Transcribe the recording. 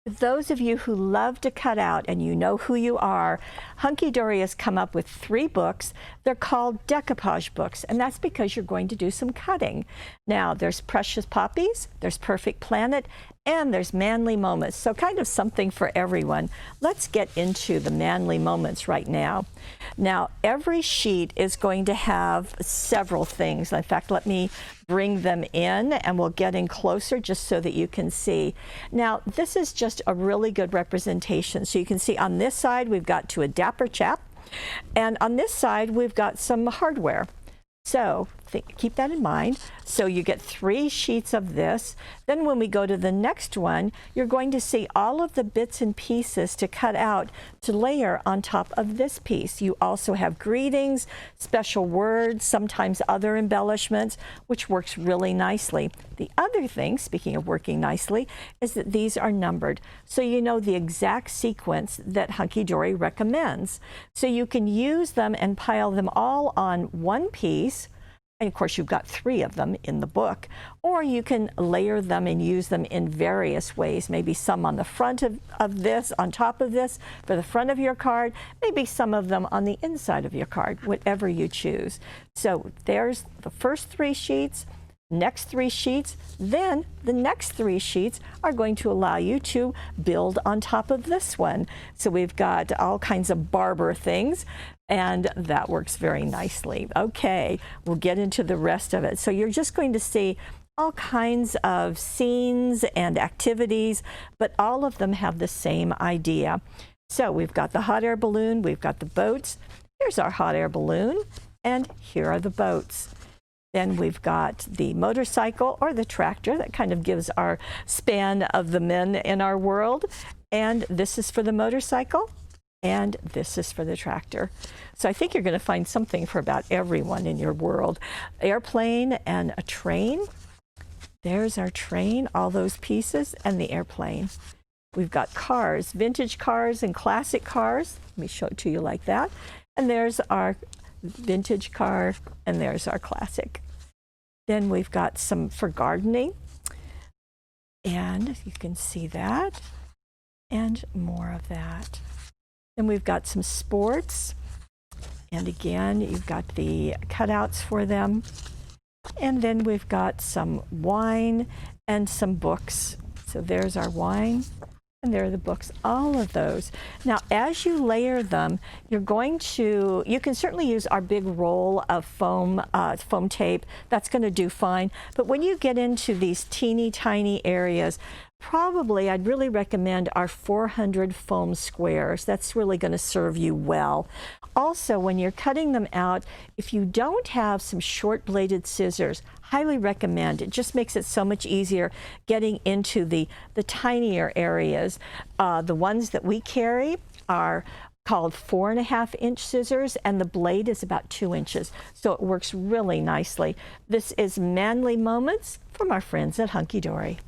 For those of you who love to cut out and you know who you are, Hunkydory has come up with 3 books. They're called decoupage books, and that's because you're going to do some cutting. Now, there's Precious Poppies, there's Perfect Planet, and there's Manly Moments, so kind of something for everyone. Let's get into the Manly Moments right now. Now, every sheet is going to have several things. In fact, let me bring them in and we'll get in closer just so that you can see. Now, this is just a really good representation. So you can see on this side, we've got To a Dapper Chap, and on this side, we've got some hardware. So keep that in mind. So you get 3 sheets of this. Then when we go to the next one, you're going to see all of the bits and pieces to cut out to layer on top of this piece. You also have greetings, special words, sometimes other embellishments, which works really nicely. The other thing, speaking of working nicely, is that these are numbered. So you know the exact sequence that Hunkydory recommends. So you can use them and pile them all on one piece. And of course, you've got 3 of them in the book, or you can layer them and use them in various ways. Maybe some on the front of this, on top of this, for the front of your card, maybe some of them on the inside of your card, whatever you choose. So there's the first 3 sheets, next 3 sheets, then the next 3 sheets are going to allow you to build on top of this one. So we've got all kinds of barber things, and that works very nicely. Okay, we'll get into the rest of it. So you're just going to see all kinds of scenes and activities, but all of them have the same idea. So we've got the hot air balloon, we've got the boats. Here's our hot air balloon, and here are the boats. Then we've got the motorcycle or the tractor. That kind of gives our span of the men in our world. And this is for the motorcycle, and this is for the tractor. So I think you're going to find something for about everyone in your world. Airplane and a train. There's our train, all those pieces, and the airplane. We've got cars, vintage cars and classic cars. Let me show it to you like that. And there's our vintage car, and there's our classic. Then we've got some for gardening, and you can see that, and more of that. Then we've got some sports, and again, you've got the cutouts for them. And then we've got some wine and some books. So there's our wine, and there are the books, all of those. Now, as you layer them, you can certainly use our big roll of foam tape. That's going to do fine. But when you get into these teeny tiny areas, probably I'd really recommend our 400 foam squares. That's really going to serve you well. Also, when you're cutting them out, if you don't have some short-bladed scissors, highly recommend. It just makes it so much easier getting into the tinier areas. The ones that we carry are called 4.5-inch scissors, and the blade is about 2 inches. So it works really nicely. This is Manly Moments from our friends at Hunkydory.